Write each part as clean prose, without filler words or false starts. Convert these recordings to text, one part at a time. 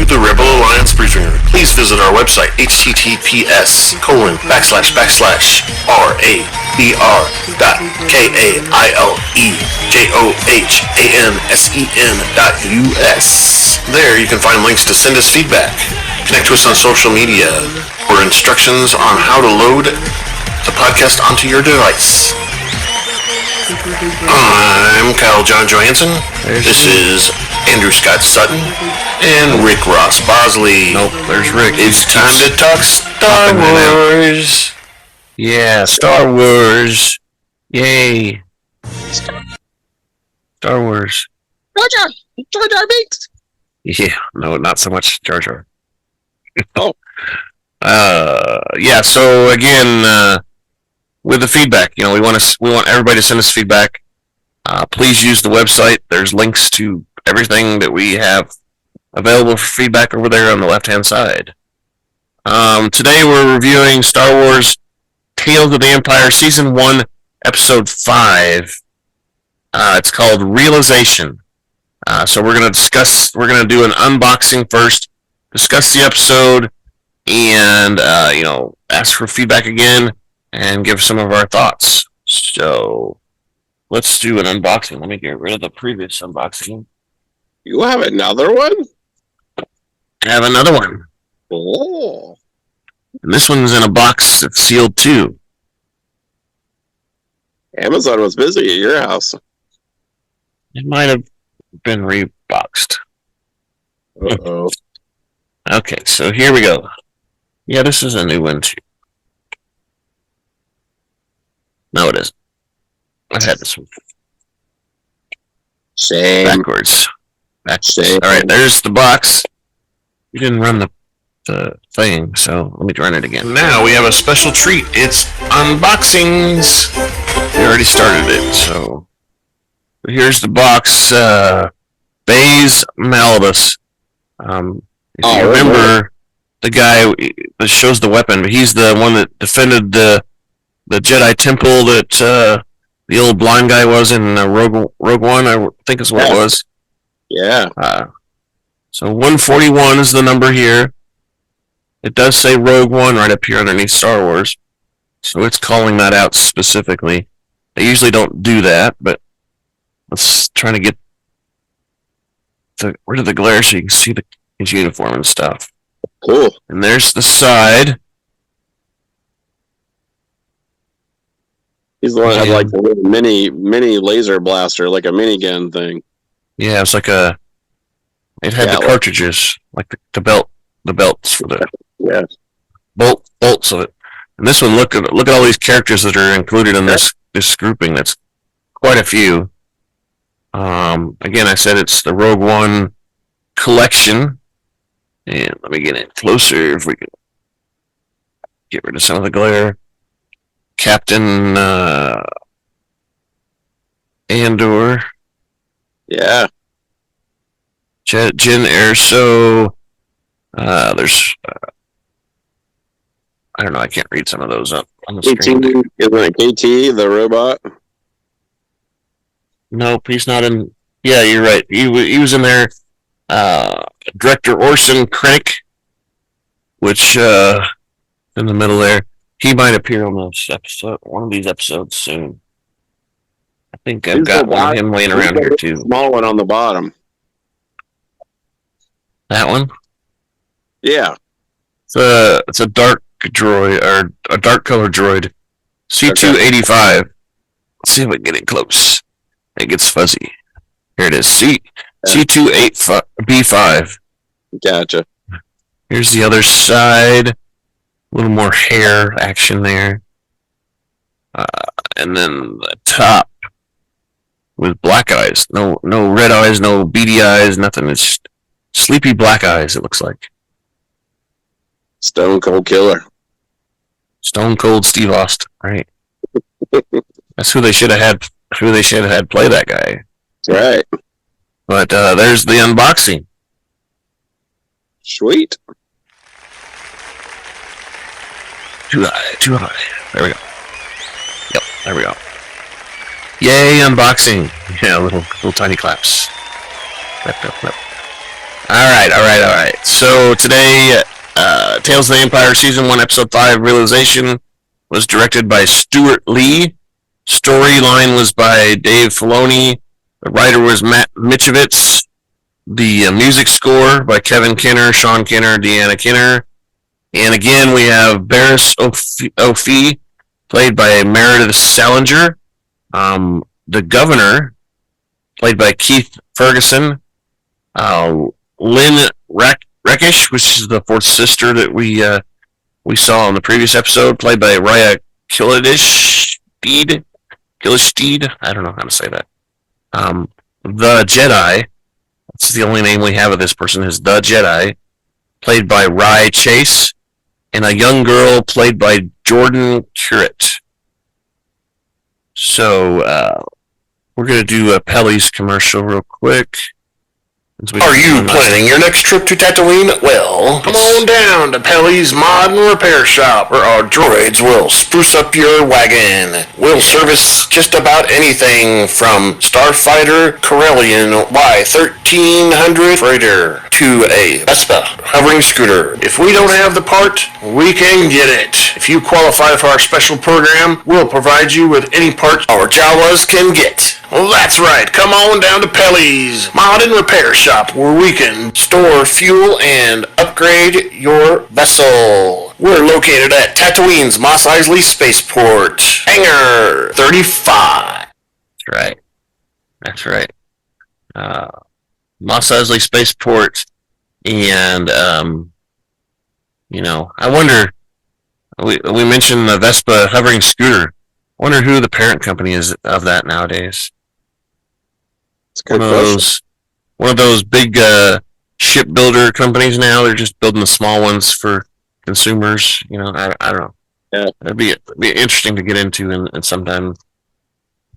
the Rebel Alliance briefing room, please visit our website, https://rabr.kailejhansen.us. There you can find links to send us feedback, connect to us on social media, or instructions on how to load the podcast onto your device. I'm Kyle John Johansson. This is Andrew Scott Sutton and Rick Ross Bosley. Nope, there's Rick. It's time to talk Star Wars. Yeah, Star Wars. Yay. Star Wars. Jar Jar Binks. Yeah, no, not so much Jar Jar. Oh. Yeah, so again, with the feedback, we want everybody to send us feedback. Please use the website. There's links to everything that we have available for feedback over there on the left-hand side. Today we're reviewing Star Wars Tales of the Empire Season 1, Episode 5. It's called Realization. So we're going to do an unboxing first, discuss the episode, and, ask for feedback again, and give some of our thoughts. So let's do an unboxing. Let me get rid of the previous unboxing. You have another one? I have another one. Oh. And this one's in a box that's sealed too. Amazon was busy at your house. It might have been reboxed. Uh-oh. Okay, so here we go. Yeah, this is a new one too. No, it isn't. I've had this one. Same. Backwards. Same. All right, there's the box. You didn't run the thing, so let me run it again. Now we have a special treat. It's unboxings. We already started it, so here's the box. Baze Malbus. If you remember, the guy that shows the weapon, but he's the one that defended the Jedi temple that the old blind guy was in Rogue One, I think is what it was. Yeah. So 141 is the number here. It does say Rogue One right up here underneath Star Wars. So it's calling that out specifically. They usually don't do that, but let's try to get rid of the glare so you can see his uniform and stuff. Cool. And there's the side. He's the one that had like a little mini laser blaster, like a minigun thing. Yeah, it's like it had the cartridges, like the belts for the bolts of it. And this one, look at all these characters that are included in this grouping. That's quite a few. Again, I said it's the Rogue One collection. And let me get in closer if we can get rid of some of the glare. Captain Andor. Yeah. Jyn Erso. There's I don't know, I can't read some of those up on the screen. Isn't it KT, the robot? Nope, he's not in. Yeah, you're right. He was in there. Director Orson Krennic, which in the middle there. He might appear on this episode, one of these episodes soon. I think I've got one of him laying around here too. Small one on the bottom. That one? Yeah. It's a dark droid, or a dark color droid. C285. Let's see if we can get it close. It gets fuzzy. Here it is. C285B5. Gotcha. Here's the other side. A little more hair action there. And then the top with black eyes. No red eyes, no beady eyes, nothing. It's just sleepy black eyes, it looks like. Stone Cold Killer. Stone Cold Steve Austin, right? That's who they should have had play that guy. That's right. But there's the unboxing. Sweet. Too high. There we go. Yep, there we go. Yay, unboxing. Yeah, little tiny claps. Clap. All right. So today, Tales of the Empire Season 1, Episode 5, Realization was directed by Steward Lee. Storyline was by Dave Filoni. The writer was Michnovetz. The music score by Kevin Kiner, Sean Kiner, Deana Kiner. And again, we have Barris Offee, played by Meredith Salenger. The governor, played by Keith Ferguson. Lyn Rakish, which is the fourth sister that we saw in the previous episode, played by Rya Kihlstedt. I don't know how to say that. The Jedi, that's the only name we have of this person, is the Jedi, played by Rya Kihlstedt, and a young girl played by Jordyn Curet. So, we're going to do a Pelly's commercial real quick. Are you planning your next trip to Tatooine? Well, come on down to Pelly's Mod and Repair Shop, where our droids will spruce up your wagon. We'll service just about anything from Starfighter Corellian Y1300 freighter to a Vespa hovering scooter. If we don't have the part, we can get it. If you qualify for our special program, we'll provide you with any part our Jawas can get. Well, that's right. Come on down to Pelly's Mod and Repair Shop, where we can store fuel and upgrade your vessel. We're located at Tatooine's Mos Eisley Spaceport, Hangar 35. That's right. Mos Eisley Spaceport, and I wonder. We mentioned the Vespa hovering scooter. I wonder who the parent company is of that nowadays. One of those big shipbuilder companies now. They're just building the small ones for consumers. I don't know. Yeah, it'd be interesting to get into, and sometime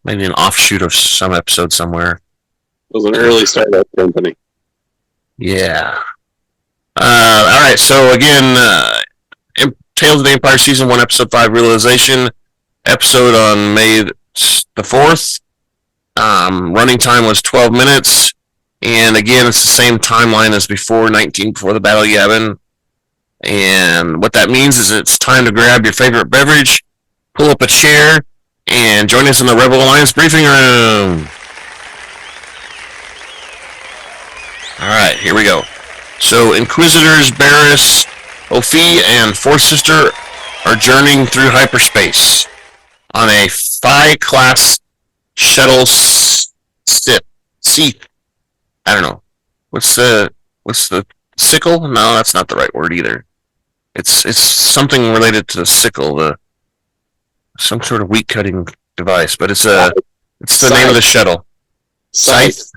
maybe an offshoot of some episode somewhere. It was an early startup company. Yeah. All right. So again, Tales of the Empire Season 1, Episode 5, Realization, episode on May the 4th. Running time was 12 minutes, and again, it's the same timeline as before, 19 before the Battle of Yavin. And what that means is it's time to grab your favorite beverage, pull up a chair, and join us in the Rebel Alliance briefing room. Alright, here we go. So, Inquisitors Barris, Offee, and Fourth Sister are journeying through hyperspace on a Phi-class shuttle Seath. I don't know. What's the sickle? No, that's not the right word either. It's something related to the sickle, some sort of wheat cutting device, but it's the name of the shuttle. Scythe.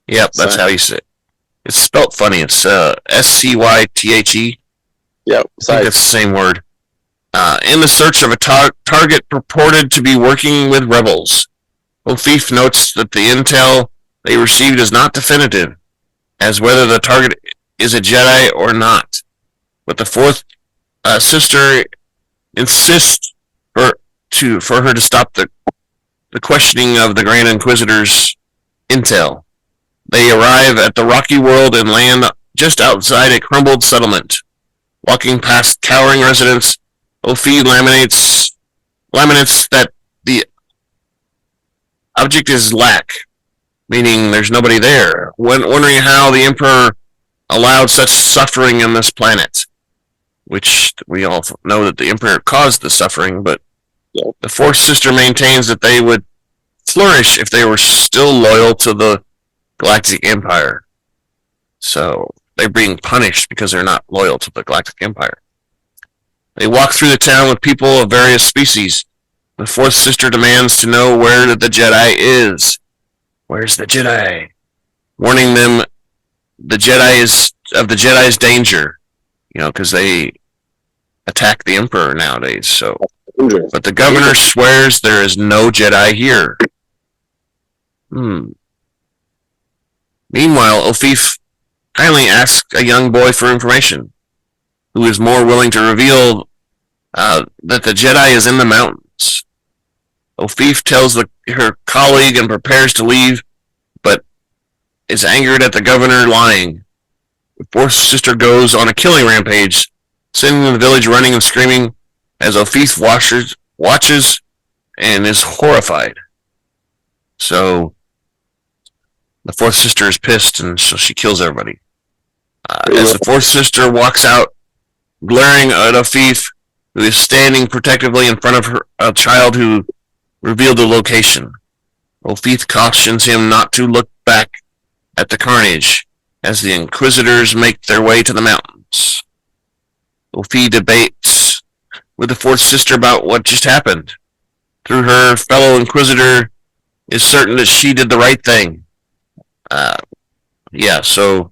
Yep, that's how you say it. It's spelt funny. It's SCYTHE. Yep, I think that's the same word. In the search of a target purported to be working with rebels. Offee notes that the intel they received is not definitive, as whether the target is a Jedi or not. But the fourth sister insists for her to stop the questioning of the Grand Inquisitor's intel. They arrive at the rocky world and land just outside a crumbled settlement. Walking past cowering residents, Offee laminates that the object is lack, meaning there's nobody there. Wondering how the Emperor allowed such suffering on this planet, which we all know that the Emperor caused the suffering, but the Fourth Sister maintains that they would flourish if they were still loyal to the Galactic Empire. So they're being punished because they're not loyal to the Galactic Empire. They walk through the town with people of various species. The Fourth Sister demands to know where the Jedi is. Where's the Jedi? Warning them the Jedi's danger. Because they attack the Emperor nowadays. So, but the governor swears there is no Jedi here. Meanwhile, Offee kindly asks a young boy for information, who is more willing to reveal that the Jedi is in the mountains. Offee tells her colleague and prepares to leave, but is angered at the governor lying. fourth sister goes on a killing rampage, sending the village running and screaming as Offee watches and is horrified. So the fourth sister is pissed, and so she kills everybody. As the fourth sister walks out, glaring at Offee, who is standing protectively in front of a child who revealed the location. Offee cautions him not to look back at the carnage as the Inquisitors make their way to the mountains. Offee debates with the fourth sister about what just happened. Through her fellow Inquisitor is certain that she did the right thing. So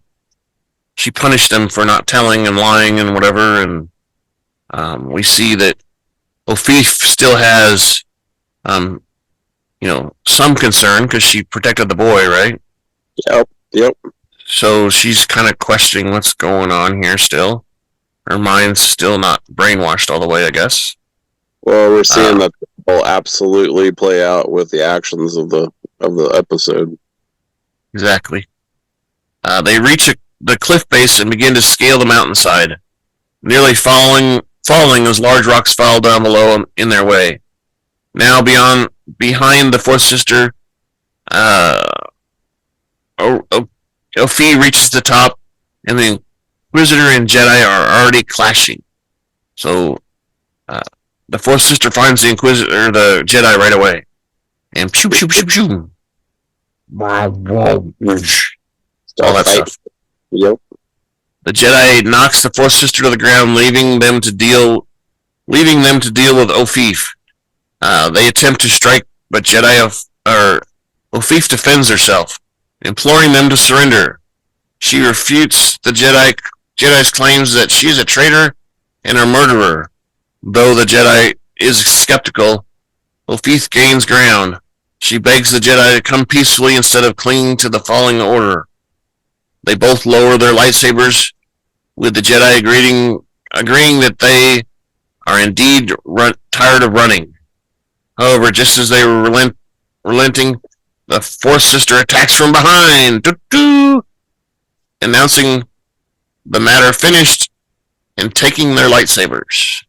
she punished them for not telling and lying and whatever, and we see that Offee still has, some concern because she protected the boy, right? Yep. So she's kind of questioning what's going on here still. Her mind's still not brainwashed all the way, I guess. Well, we're seeing that will absolutely play out with the actions of the episode. Exactly. They reach the cliff base and begin to scale the mountainside, nearly falling as large rocks fall down below in their way. Now behind the fourth sister, Offee reaches the top, and the Inquisitor and Jedi are already clashing. So the fourth sister finds the Jedi right away, and pew pew pew pew. All that stuff. Yep. The Jedi knocks the fourth sister to the ground, leaving them to deal with Offee. They attempt to strike, but Offee defends herself, imploring them to surrender. She refutes the Jedi's claims that she is a traitor and a murderer. Though the Jedi is skeptical, Offee gains ground. She begs the Jedi to come peacefully instead of clinging to the falling order. They both lower their lightsabers, with the Jedi agreeing that they are indeed tired of running. However, just as they were relenting, the fourth sister attacks from behind, announcing the matter finished and taking their lightsabers.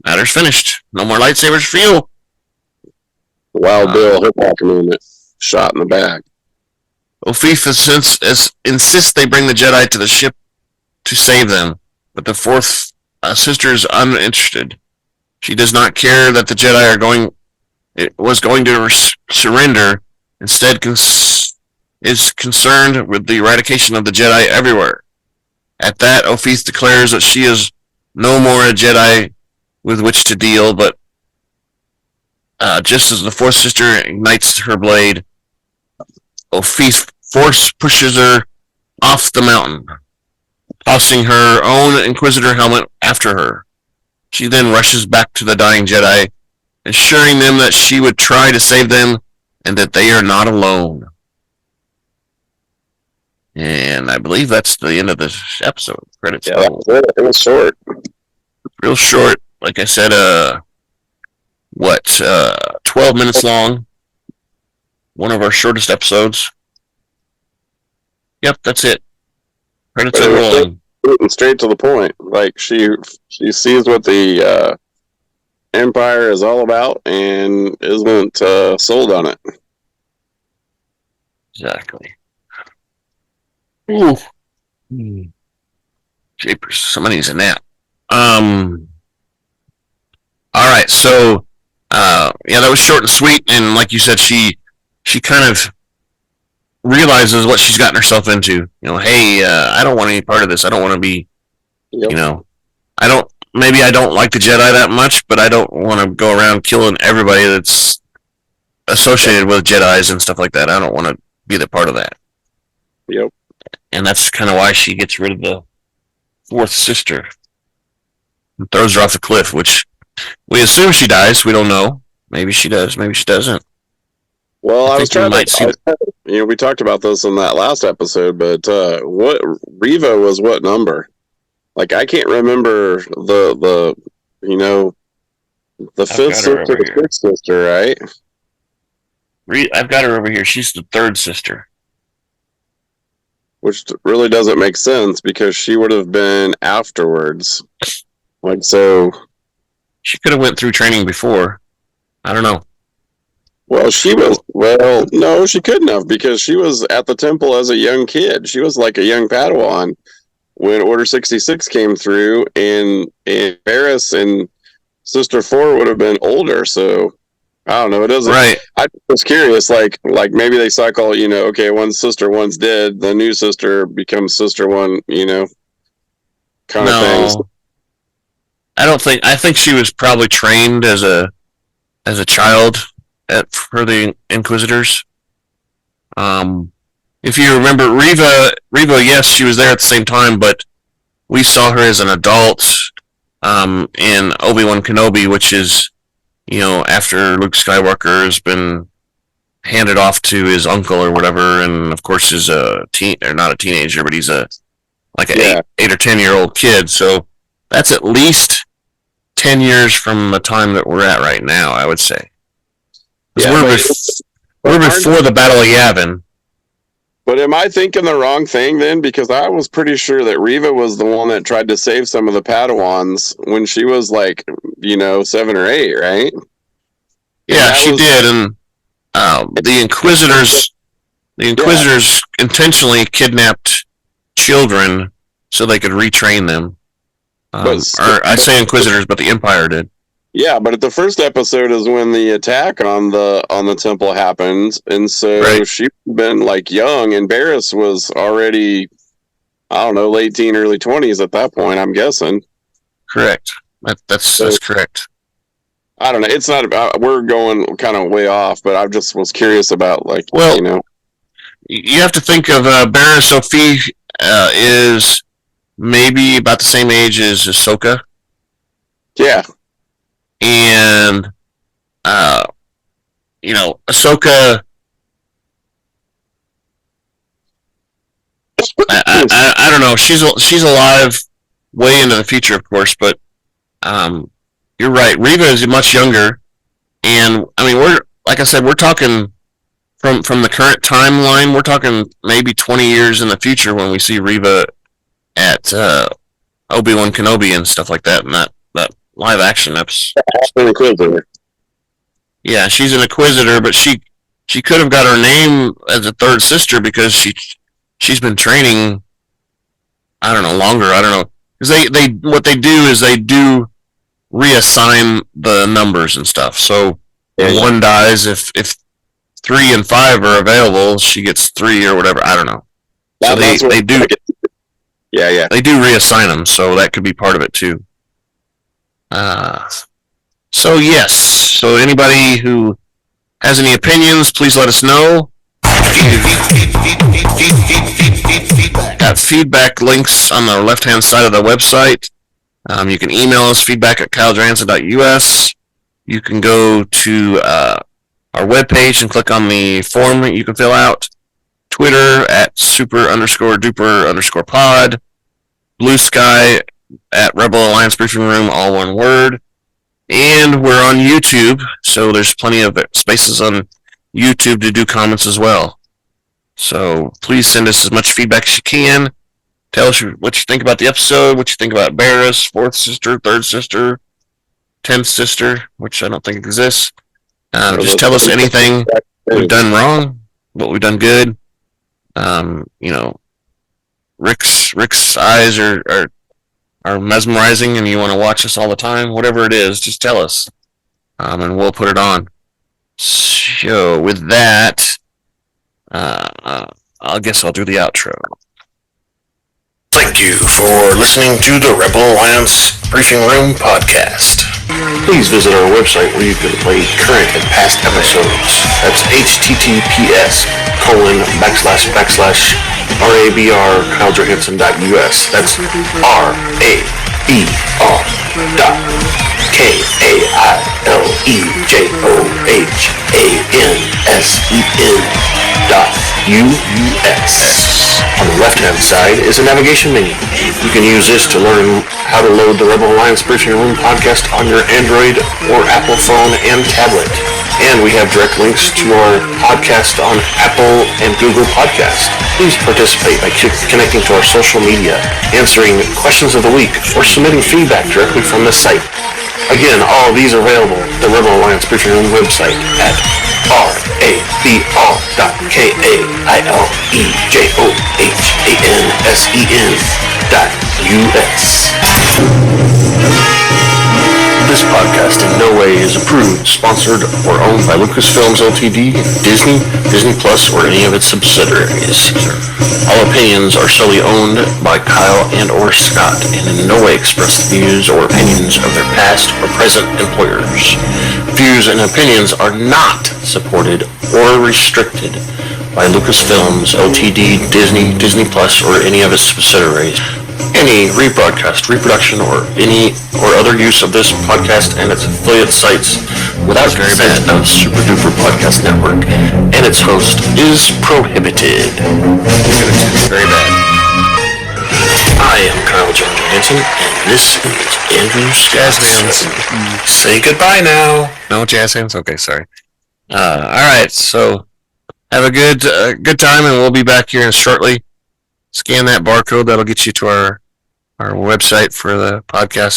Matter's finished. No more lightsabers for you. Wild Bill hip hop movement. Shot in the back. Offee insists they bring the Jedi to the ship to save them, but the fourth sister is uninterested. She does not care that the Jedi was going to surrender. Instead, is concerned with the eradication of the Jedi everywhere. At that, Offee declares that she is no more a Jedi with which to deal, but just as the fourth sister ignites her blade, Offee pushes her off the mountain, tossing her own Inquisitor helmet after her. She then rushes back to the dying Jedi, assuring them that she would try to save them and that they are not alone. And I believe that's the end of this episode. Credits. Yeah, it was short. Real short. Like I said, 12 minutes long. One of our shortest episodes. Yep, that's it. Credits are rolling. Straight to the point. Like she sees what the Empire is all about and isn't sold on it. Exactly. Ooh. Japers, somebody needs a nap. Alright, so that was short and sweet, and like you said, she kind of realizes what she's gotten herself into. Hey, I don't want any part of this. I don't want to be, maybe I don't like the Jedi that much, but I don't want to go around killing everybody that's associated with Jedis and stuff like that. I don't want to be the part of that. Yep. And that's kind of why she gets rid of the fourth sister and throws her off the cliff, which we assume she dies. We don't know. Maybe she does. Maybe she doesn't. Well, we talked about this in that last episode, but what Reva was what number? Like, I can't remember the fifth sister, the sixth sister, right? I've got her over here. She's the third sister. which really doesn't make sense because she would have been afterwards. Like, so... She could have went through training before. I don't know. Well, no, she couldn't have, because she was at the temple as a young kid. She was like a young Padawan when Order 66 came through, and Barris and Sister 4 would have been older, so I don't know. It doesn't. Right. I was curious, like maybe they cycle, okay, one's sister, one's dead, the new sister becomes Sister 1, kind of things. I think she was probably trained as a child for the Inquisitors. If you remember, Riva, yes, she was there at the same time, but we saw her as an adult in Obi-Wan Kenobi, which is, after Luke Skywalker has been handed off to his uncle or whatever, and of course is not a teenager, but he's an 8 or 10-year-old kid. So that's at least 10 years from the time that we're at right now, I would say. Yeah, we're before the Battle of Yavin. But am I thinking the wrong thing then? Because I was pretty sure that Riva was the one that tried to save some of the Padawans when she was 7 or 8, right? Yeah, she did, and the Inquisitors intentionally kidnapped children so they could retrain them. I say Inquisitors, but the Empire did. Yeah, but at the first episode is when the attack on the temple happened, and so she'd been young, and Barris was already, I don't know, late teen, early 20s at that point, I'm guessing. Correct. That's correct. I don't know. It's not about, we're going kind of way off, but I just was curious about you have to think of Barris Offee is maybe about the same age as Ahsoka. Yeah. And, Ahsoka, I don't know. She's alive way into the future, of course, but, you're right. Riva is much younger. And, we're talking from the current timeline, we're talking maybe 20 years in the future when we see Riva at, Obi-Wan Kenobi and stuff like that, and that live action episode. Yeah, she's an Inquisitor, but she could have got her name as a third sister because she's been training, I don't know, longer. I don't know, because what they do is they do reassign the numbers and stuff. So when one dies, if 3 and 5 are available, she gets 3 or whatever. I don't know. So they do. Yeah. They do reassign them, so that could be part of it too. So yes. So anybody who has any opinions, please let us know. Got feedback links on the left-hand side of the website. You can email us feedback@kylejohansson.us. You can go to our webpage and click on the form that you can fill out. Twitter @super_duper_pod. Blue Sky @Rebel Alliance Briefing Room, all one word. And we're on YouTube, so there's plenty of spaces on YouTube to do comments as well. So please send us as much feedback as you can. Tell us what you think about the episode, what you think about Barris, 4th sister, 3rd sister, 10th sister, which I don't think exists. Just tell us anything we've done wrong, what we've done good. Rick's eyes are mesmerizing and you want to watch us all the time, whatever it is, just tell us. And we'll put it on. So with that, I guess I'll do the outro. Thank you for listening to the Rebel Alliance Briefing Room podcast. Please visit our website where you can play current and past episodes. That's https://RABR.KyleJohansson.us. That's RABR.KyleJohansson.us. On the left-hand side is a navigation menu. You can use this to learn how to load the Rebel Alliance Briefing Room podcast on your Android or Apple phone and tablet. And we have direct links to our podcast on Apple and Google Podcasts. Please participate by connecting to our social media, answering questions of the week, or submitting feedback directly from the site. Again, all of these are available at the Rebel Alliance Patreon website at rabr.kailejohansen.us. This podcast in no way is approved, sponsored, or owned by Lucasfilms Ltd., Disney, Disney Plus, or any of its subsidiaries. All opinions are solely owned by Kyle and or Scott, and in no way express the views or opinions of their past or present employers. Views and opinions are not supported or restricted by Lucasfilms Ltd., Disney, Disney Plus, or any of its subsidiaries. Any rebroadcast, reproduction, or any or other use of this podcast and its affiliate sites without consent of Super Duper Podcast Network and its host is prohibited. Very bad. I am Kyle Johansen, and this is Andrew Scott. Say goodbye now. No jazz hands? Okay, sorry. Alright, so have a good time, and we'll be back here shortly. Scan that barcode. That'll get you to our website for the podcast